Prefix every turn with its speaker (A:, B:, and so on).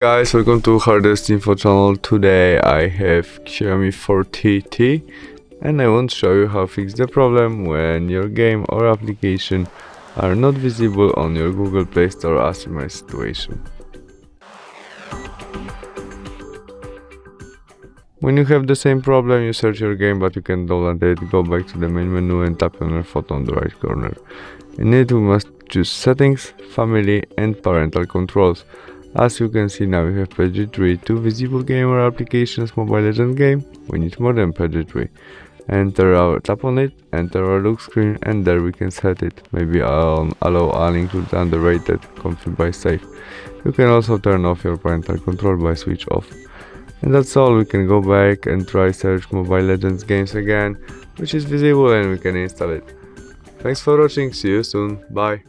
A: Guys, welcome to HardReset.Info channel. Today I have Xiaomi 14T and I want to show you how to fix the problem when your game or application are not visible on your Google Play Store as in my situation. When you have the same problem, you search your game but you can't download it, go back to the main menu and tap on your photo on the right corner. In it we must choose Settings, Family and Parental Controls. As you can see now we have page 3, 2 visible game or applications, Mobile Legends game. We need more than page 3. Tap on it, enter our look screen and there we can set it. Maybe allow unincluded, underrated, config by safe. You can also turn off your parental control by switch off. And that's all. We can go back and try search Mobile Legends games again, which is visible, and we can install it. Thanks for watching, see you soon, bye.